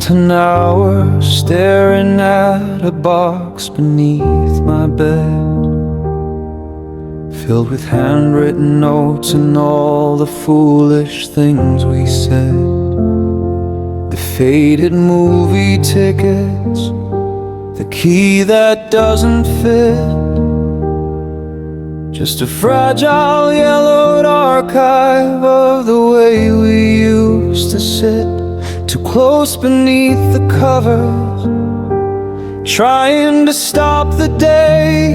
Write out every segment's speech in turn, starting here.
spent an hour staring at a box beneath my bed, filled with handwritten notes and all the foolish things we said. The faded movie tickets, the key that doesn't fit, just a fragile yellowed archive of the way we used to sit, too close beneath the covers, trying to stop the day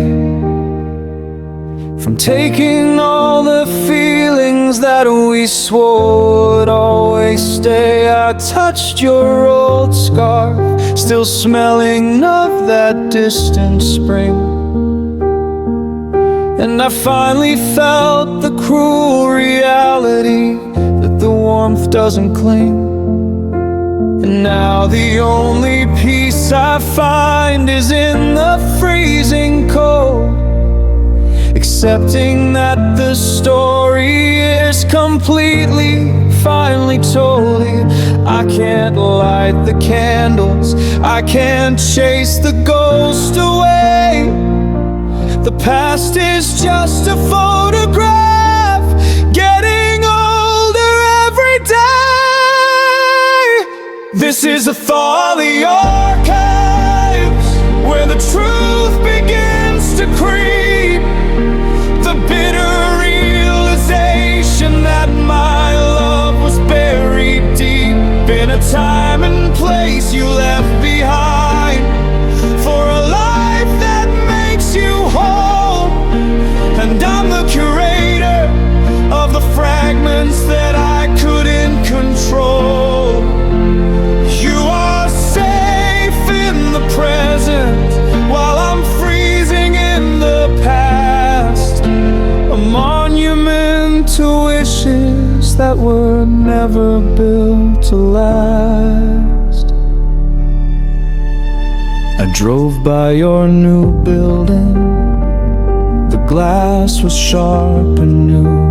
from taking all the feelings that we swore would always stay. I touched your old scarf, still smelling of that distant spring, and I finally felt the cruel reality that the warmth doesn't cling. And now the only peace I find is in the freezing cold, accepting that the story is completely, finally told. I can't light the candles, I can't chase the ghost away. The past is just a photograph, getting older every day. This is a thaw of the archives, where the truth begins to creep. The bitter realization that my love was buried deep in a time and place you left behind, for a life that makes you whole. And I'm the curator of the fragments that I couldn't control. You are safe in the present while I'm freezing in the past, a monument to wishes that were never built to last. I drove by your new building, the glass was sharp and new.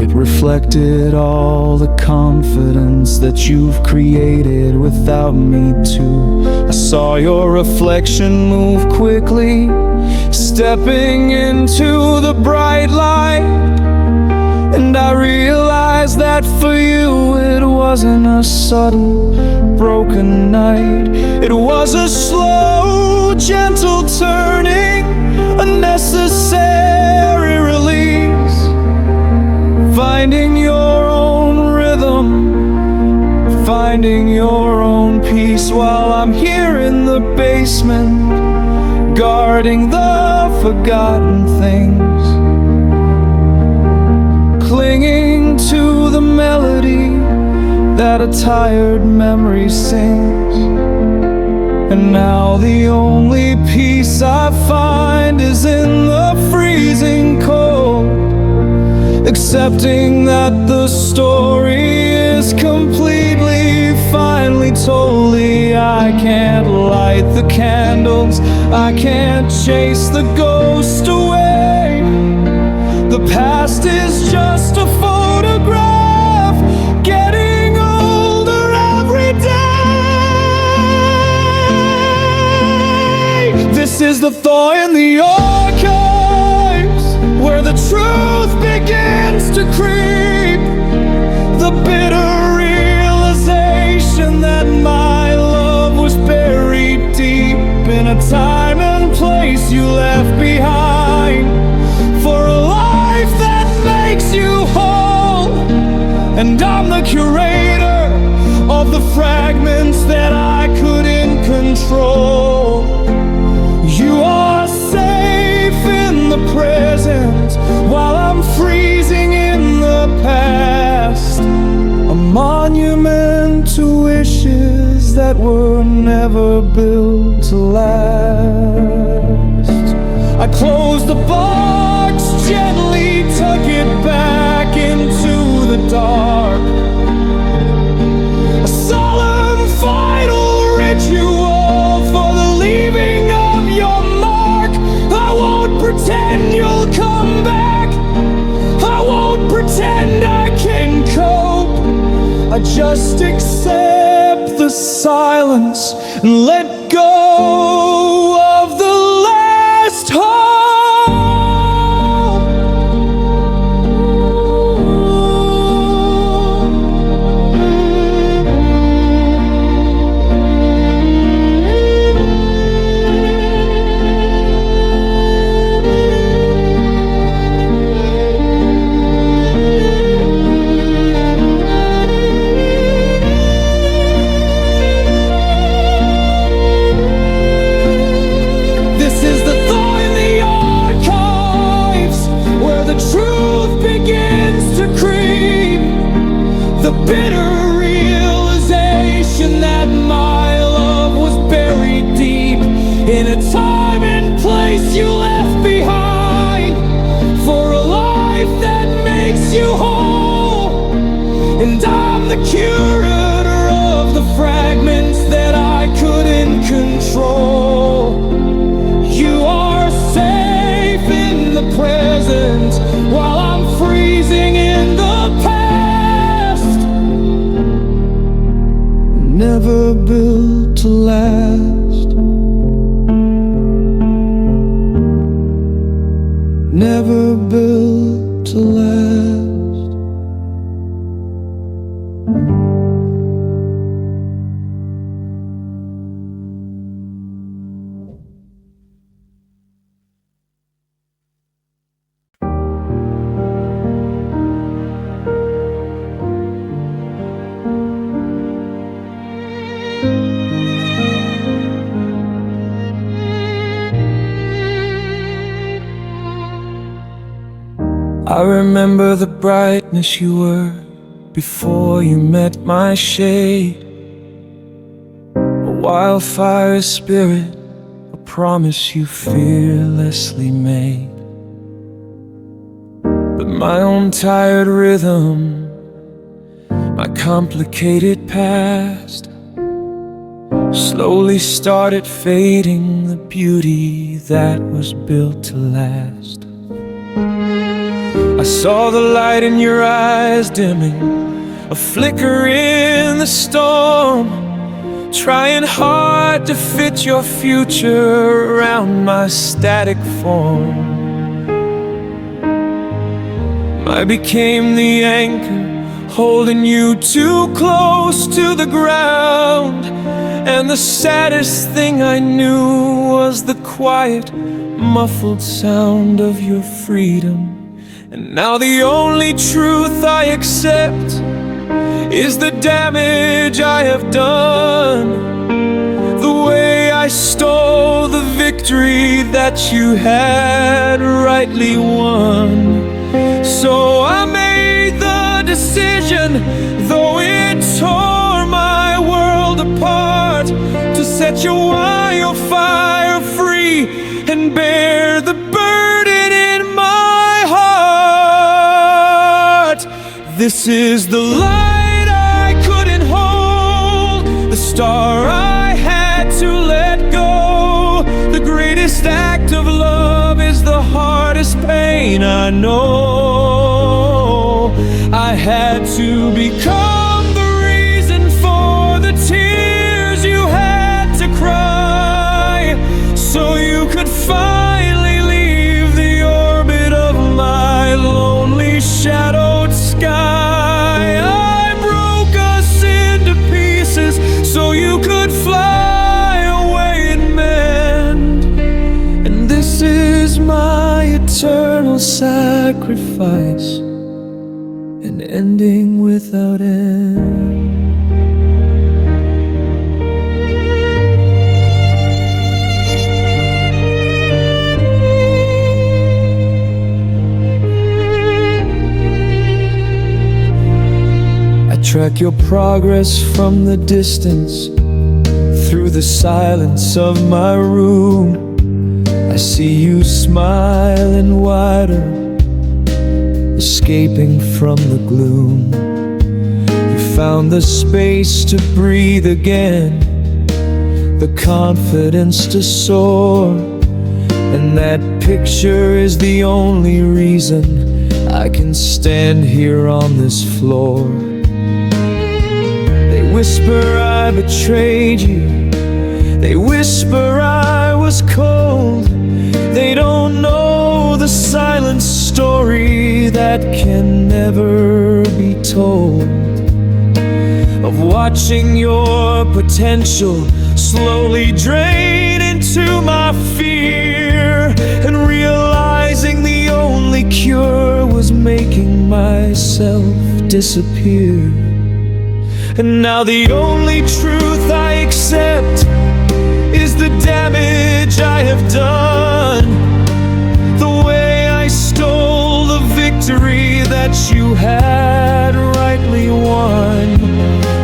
It reflected all the confidence that you've created without me too. I saw your reflection move quickly, stepping into the bright light, and I realized that for you it wasn't a sudden, broken night. It was a slow, gentle turning, a necessary release, finding your own rhythm, finding your own peace, while I'm here in the basement, guarding the forgotten things, clinging to the melody that a tired memory sings. And now the only peace I find is in the freezing cold, accepting that the story is completely, finally told. I can't light the candles, I can't chase the ghost away. The past is just a photograph, getting older every day. This is the thaw in the archives, where the truth begins to creep. The bitter realization that my love was buried deep in a time and place you left behind, for a life that makes you whole. And I'm the curator of the fragments that I couldn't control. You are safe in the present while I'm freezing in the past, a monument to wishes that were never built to last. I close the box, gently tuck it back into the dark, a solemn final ritual for the leaving of your mark. I won't pretend you'll come back, I won't pretend I can cope. I just accept silence and let go of the last hope. The bitter realization that my love was buried deep in a time and place you left behind for a life that makes you whole. And I'm the curator of the fragments that I couldn't control. You are safe in the present while I'm freezing in the past. Never built to last. Never built to last. I remember the brightness you were before you met my shade. A wildfire spirit, a promise you fearlessly made. But my own tired rhythm, my complicated past, slowly started fading the beauty that was built to last. I saw the light in your eyes dimming, a flicker in the storm, trying hard to fit your future around my static form. I became the anchor, holding you too close to the ground. And the saddest thing I knew was the quiet, muffled sound of your freedom. And now the only truth I accept is the damage I have done, the way I stole the victory that you had rightly won. So I made the decision, though it tore my world apart, to set your wildfire free and bear the burden in my heart. This is the light I couldn't hold, the star I had to let go. The greatest act of love is the hardest pain I know. I had to become the reason for the tears you had to cry, so you could finally leave the orbit of my lonely shadowed sky. I broke us into pieces so you could fly away and mend. And this is my eternal sacrifice, an ending without end. I track your progress from the distance, through the silence of my room. I see you smiling wider, escaping from the gloom. You found the space to breathe again, the confidence to soar. And that picture is the only reason I can stand here on this floor. They whisper I betrayed you. They whisper I was cold. They don't know the silent story that can never be told, of watching your potential slowly drain into my fear, and realizing the only cure was making myself disappear. And now the only truth I accept is the damage I have done, the way I stole the victory that you had rightly won.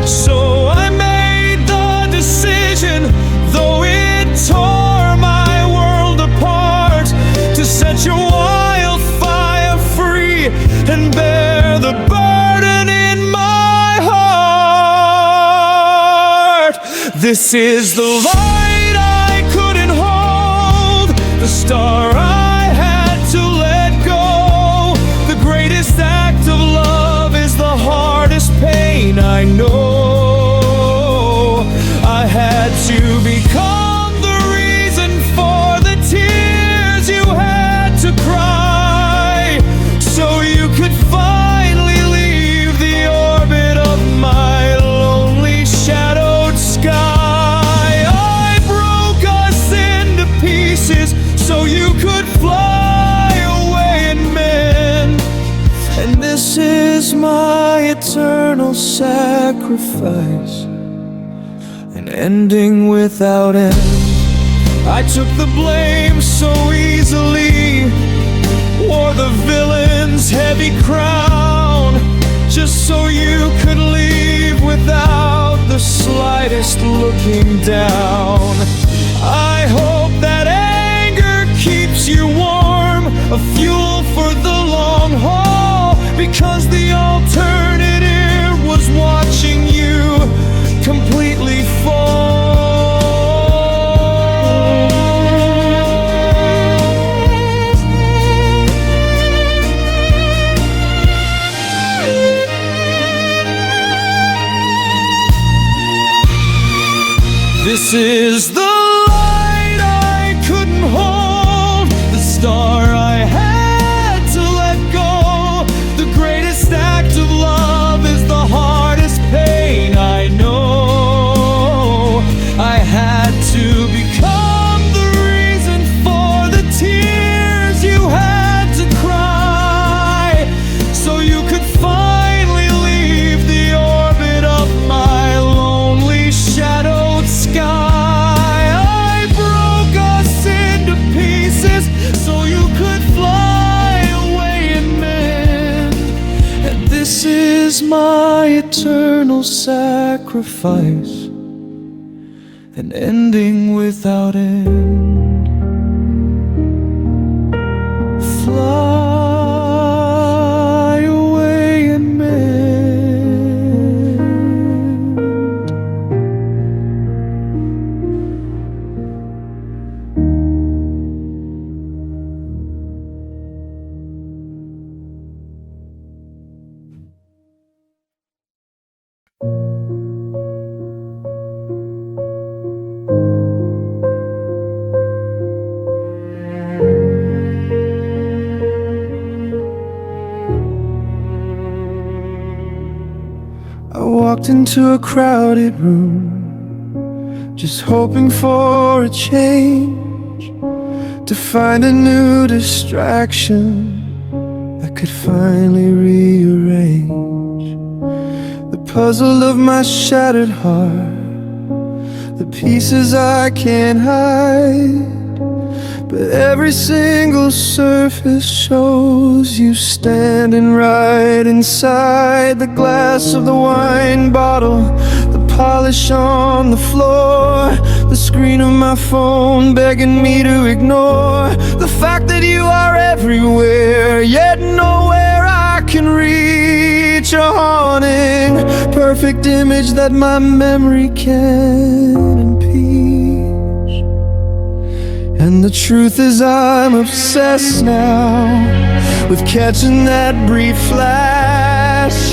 So I made the decision, though it tore my world apart, to set your wildfire free and bear the burden in my heart. This is the light I couldn't hold, the star I had to let go. The greatest act of love is the hardest pain I know. I had to become the reason for the tears you had to cry, so you could finally leave the orbit of my lonely shadowed sky. I broke us into pieces so you could fly away and mend. And this is my eternal sacrifice, an ending without end. I took the blame so easily, wore the villain's heavy crown, just so you could leave without the slightest looking down. I hope that anger keeps you warm, a fuel for the long haul, because the alternative was watching you completely fall. This is the light I couldn't hold, the star I had to let go. The greatest act of love is the hardest pain I know. I had to become the reason for the tears you had to cry, so you could finally leave the orbit of my lonely shadowed sky. I broke us into pieces so you could fly away and mend. And this is my eternal sacrifice, an ending without end. Fly away and mend. I walked into a crowded room, just hoping for a change, to find a new distraction that could finally rearrange the puzzle of my shattered heart, the pieces I can't hide. But every single surface shows you standing right inside the glass of the wine bottle, the polish on the floor, the screen of my phone begging me to ignore the fact that you are everywhere, yet nowhere I can reach. A haunting, perfect image that my memory can impeach. And the truth is I'm obsessed now with catching that brief flash,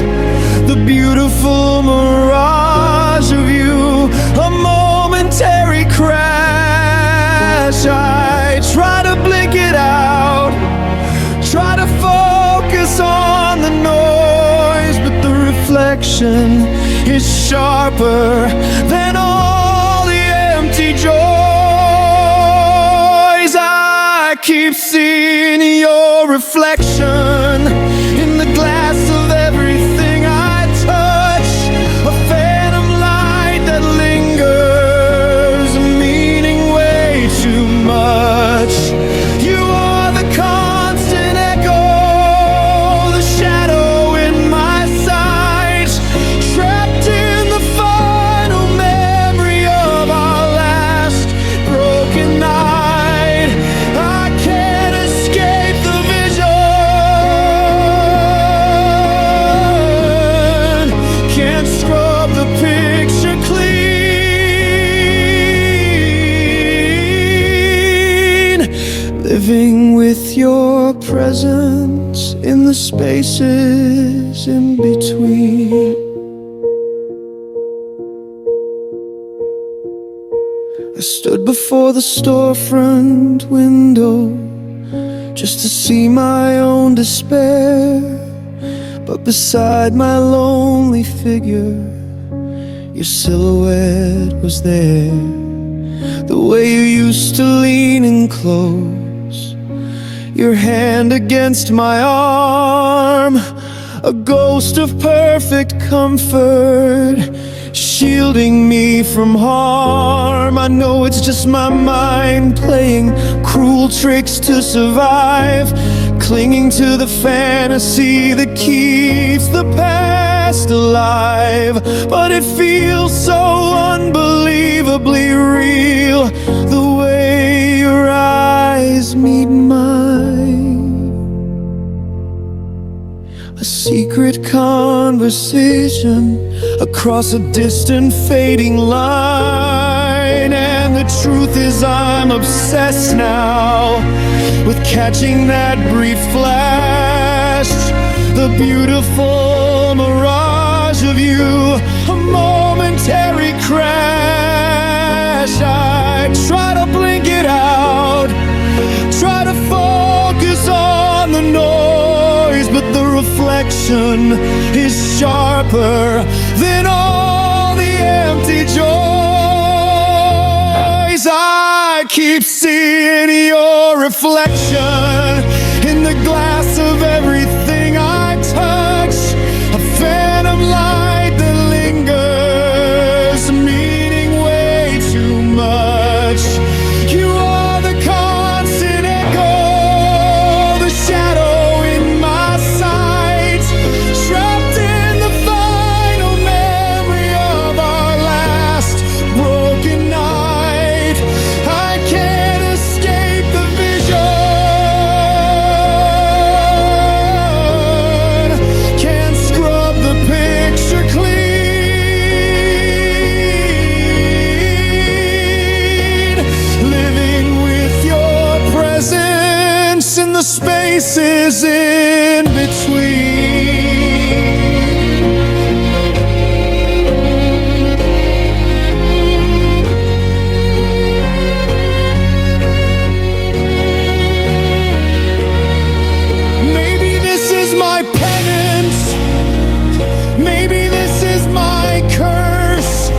the beautiful mirage reflection is sharper than all the empty joys. I keep seeing your reflection in the glass of everything I touch, a phantom light that lingers, meaning way too much. You are the constant echo, the shadow in my sight, trapped in the final memory of our last broken night. I can't escape the vision, can't scrub the picture clean. Living with your presence in the spaces in between. I stood before the storefront window just to see my own despair, but beside my lonely figure, your silhouette was there. The way you used to lean in close, your hand against my arm, a ghost of perfect comfort, shielding me from harm. I know it's just my mind playing cruel tricks to survive, clinging to the fantasy that keeps the past alive. But it feels so unbelievably real, the way your eyes meet mine. A secret conversation across a distant fading line. And the truth is I'm obsessed now with catching that brief flash, the beautiful mirage of you, a momentary crash. I try to blink it out, try to focus on the noise, but the reflection is sharper than all the empty joys. I keep seeing your reflection in the glass of everything I touch, a phantom light that lingers, meaning way too much. You are the constant echo, the shadow in my sight, trapped in the final memory of our last broken night. I can't escape the vision, can't scrub the picture clean. Living with your presence in the spaces in between. Maybe this is my penance, maybe this is my curse,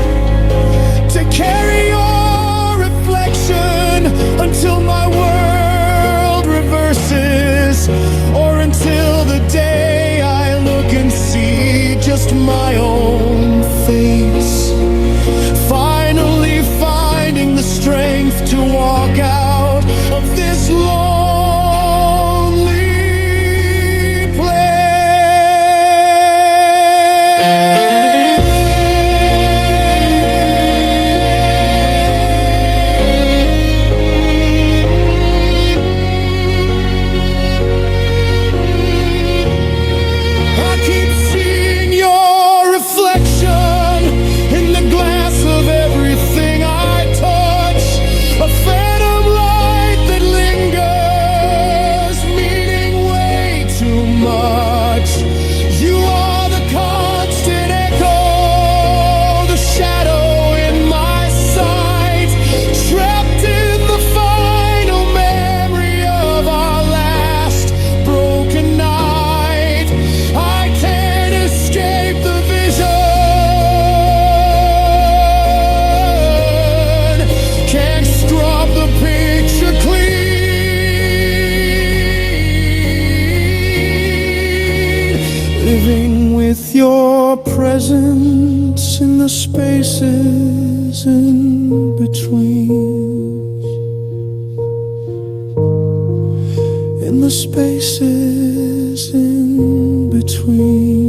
to carry your reflection until my world reverses, or until the day your presence in the spaces in between, in the spaces in between.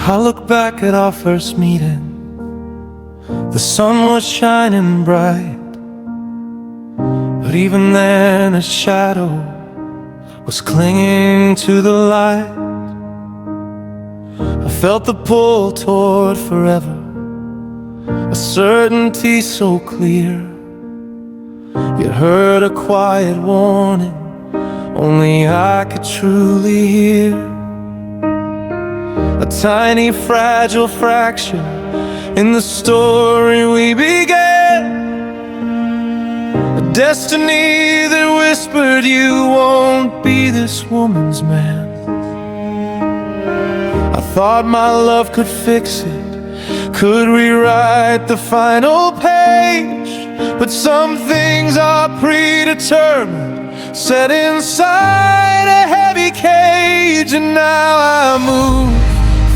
I look back at our first meeting. The sun was shining bright, but even then a shadow was clinging to the light. I felt the pull toward forever, a certainty so clear, yet heard a quiet warning only I could truly hear. A tiny fragile fracture in the story we began, a destiny that whispered you won't be this woman's man. I thought my love could fix it, could rewrite the final page, but some things are predetermined, set inside a heavy cage. And now I move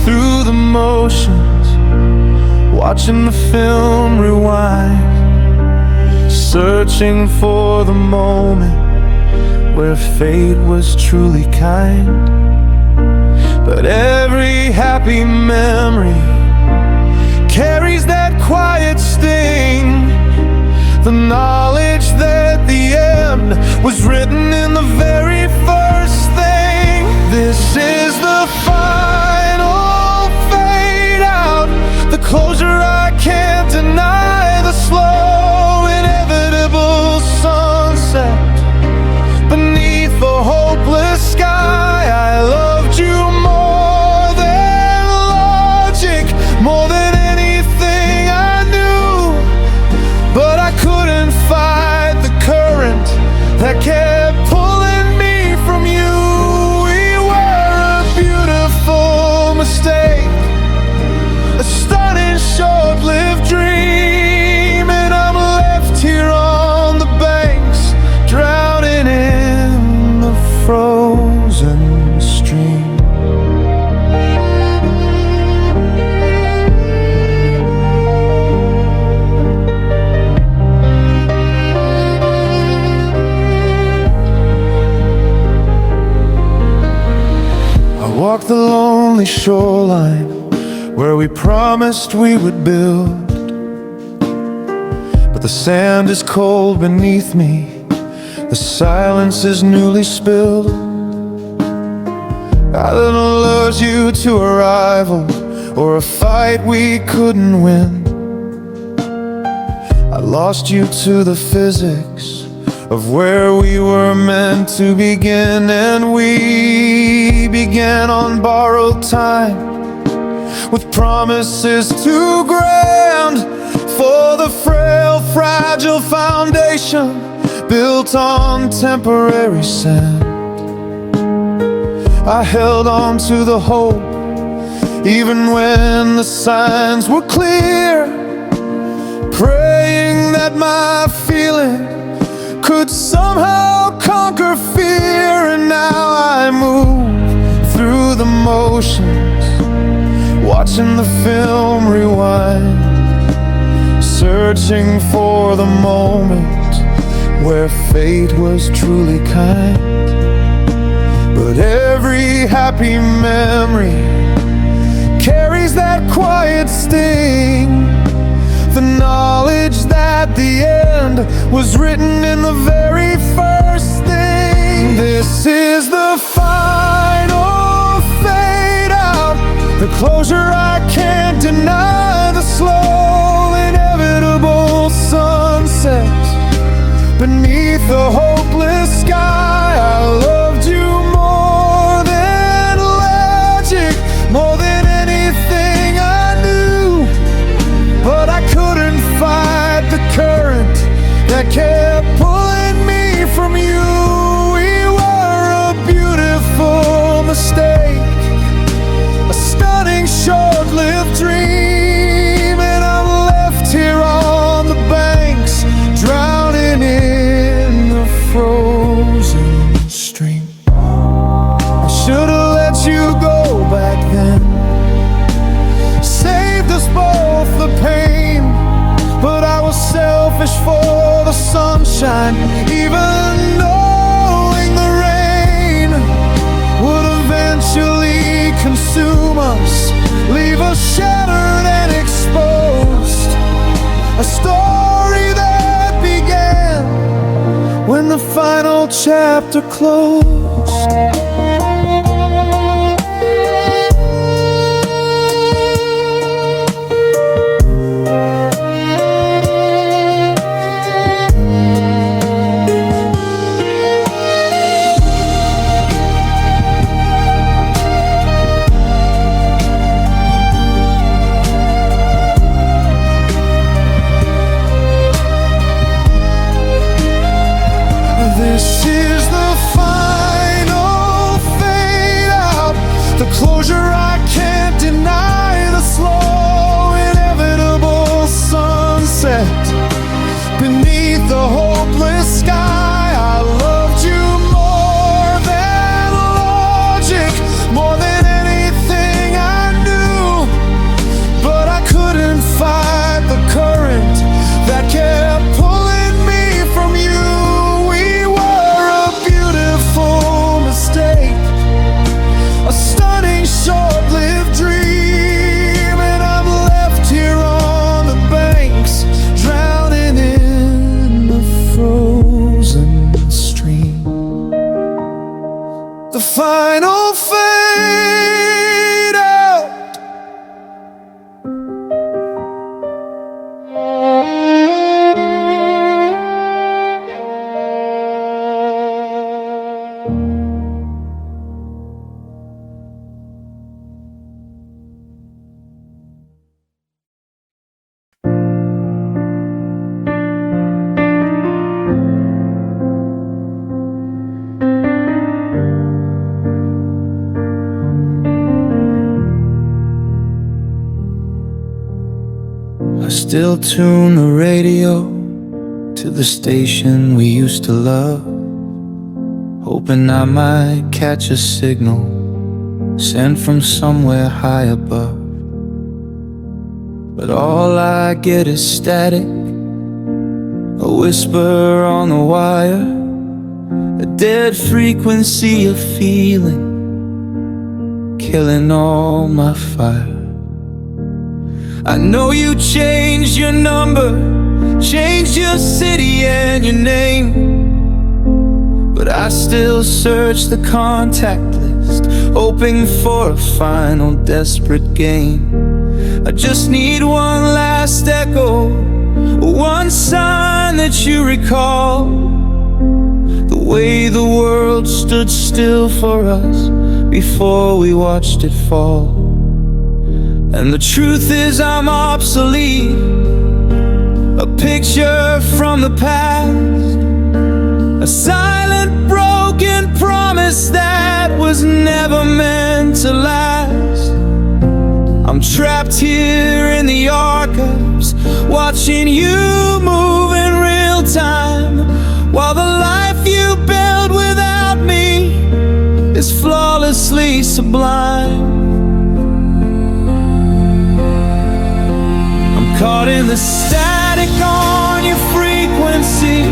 through the motions, watching the film rewind, searching for the moment where fate was truly kind. But every happy memory carries that quiet sting, the knowledge that the end was written in the very first thing. This is the final fade out, the closure I can't deny, the slow inevitable sunset beneath a hopeless sky. I loved you more than logic, more than anything I knew, but I couldn't fight the current that kept pulling me from you. We were a beautiful mistake, a stunning short-lived dream, and I'm left here on the banks, drowning in the frozen stream. I walked the lonely shoreline where we promised we would build, but the sand is cold beneath me, the silence is newly spilled. I didn't lose you to a rival or a fight we couldn't win. I lost you to the physics of where we were meant to begin, and we began on borrowed time, with promises too grand for the frail, fragile foundation built on temporary sand. I held on to the hope even when the signs were clear, praying that my feeling could somehow conquer fear. And now I move through the motions, watching the film rewind, searching for the moment where fate was truly kind. But every happy memory carries that quiet sting, the knowledge that the end was written in the very first thing. This is the final fade out, the closure I can't deny, the slow inevitable sunset beneath the hopeless sky. I loved you more than logic, more than anything I knew. that kept pulling me from you. We were a beautiful mistake, a stunning short-lived dream, and I'm left here on the banks, drowning in the frozen stream. I should've let you go back then, saved us both the pain, but I was selfish for the sunshine, even knowing the rain would eventually consume us, leave us shattered and exposed. A story that began when the final chapter closed. This is the final fade out, the closure I can't deny, the slow, inevitable sunset beneath the hopeless sky. I loved you more than logic, more than anything I knew, but I couldn't fight the current that kept pulling me from you. A stunning short-lived dream, and I'm left here on the banks, drowning in the frozen stream. The final fade out. I still tune the radio to the station we used to love, hoping I might catch a signal sent from somewhere high above. But all I get is static, a whisper on the wire, a dead frequency of feeling, killing all my fire. I know you changed your number, changed your city and your name, but I still search the contact list, hoping for a final desperate game. I just need one last echo, one sign that you recall the way the world stood still for us before we watched it fall. And the truth is I'm obsolete, a picture from the past, a silent broken promise that was never meant to last. I'm trapped here in the archives, watching you move in real time, while the life you built without me is flawlessly sublime. Caught in the static on your frequency,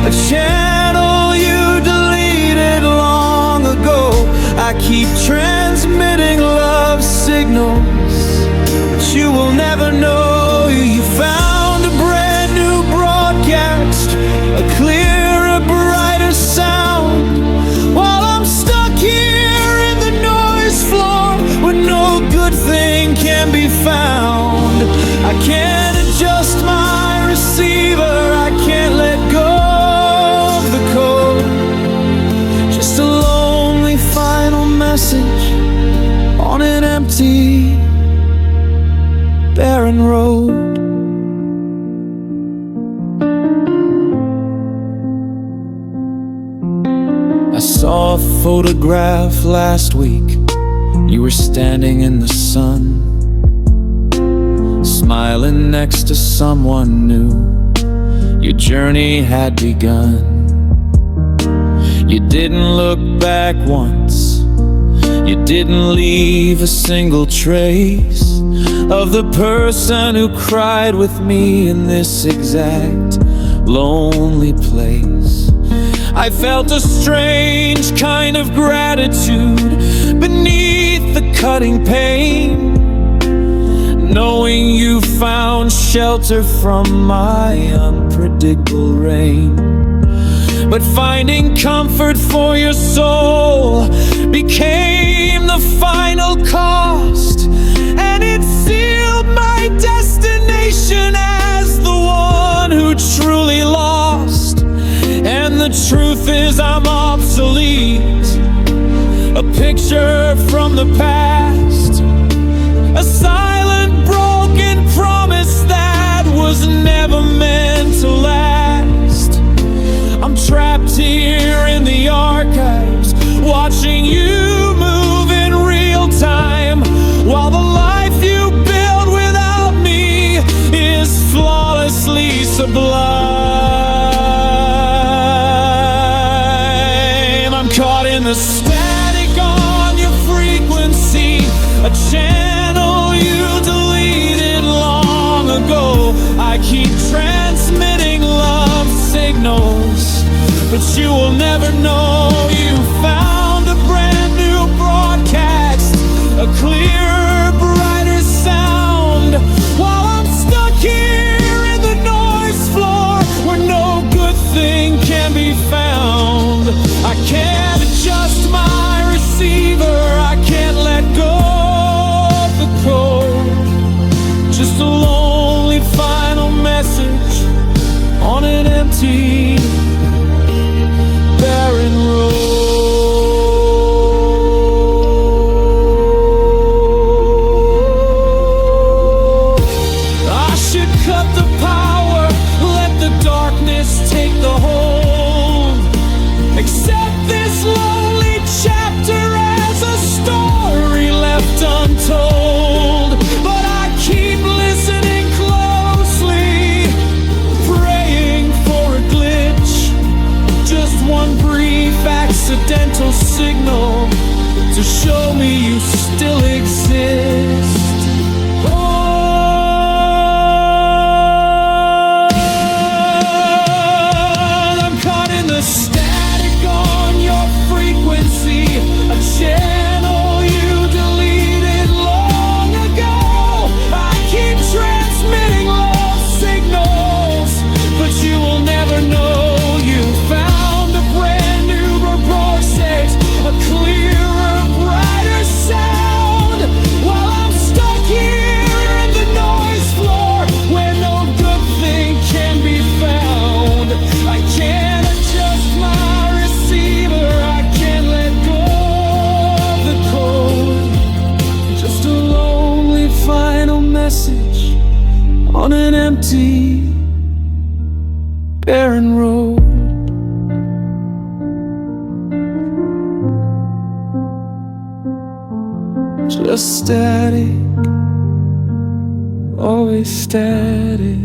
a channel you deleted long ago. I keep transmitting love signals, but you will never know. You found a brand new broadcast, a clearer, brighter sound, while I'm stuck here in the noise floor where no good thing can be found. I can't adjust my receiver, I can't let go of saw a photograph last week. You were standing in the sun, smiling next to someone new. Your journey had begun. You didn't look back once. You didn't leave a single trace of the person who cried with me in this exact lonely place. I felt a strange kind of gratitude beneath the cutting pain, knowing you found shelter from my unpredictable rain. But finding comfort for your soul became the final cost, and it sealed my destination as the one who truly lost. And the truth is I'm obsolete, a picture from the past, a silent broken promise that was never meant to last. I'm trapped here in the archives, watching you move in real time, while the life you build without me is flawlessly sublime. I'm caught in the static on your frequency, a channel you deleted long ago. I keep transmitting love signals, but you will never know you found a brand new broadcast, a clearer, brighter sound, while I'm stuck here in the noise floor where no good thing can be found. I can't adjust my receiver, I can't let go of the code. Just a lonely final message on an empty, barren road. I should cut the power, let the darkness take the hold. Accept this lonely chapter as a story left untold. But I keep listening closely, praying for a glitch, just one brief accidental signal to show me you still exist. I'm caught in the static on your frequency, a channel you deleted long ago. I keep transmitting love signals, but you will never know you found a brand new vortex, a clearer, brighter sound, while I'm stuck here in the noise floor where no good thing can be found. I can't adjust my receiver, I can't let go of the code. Just a lonely final message on an empty, barren road. Just static, always static.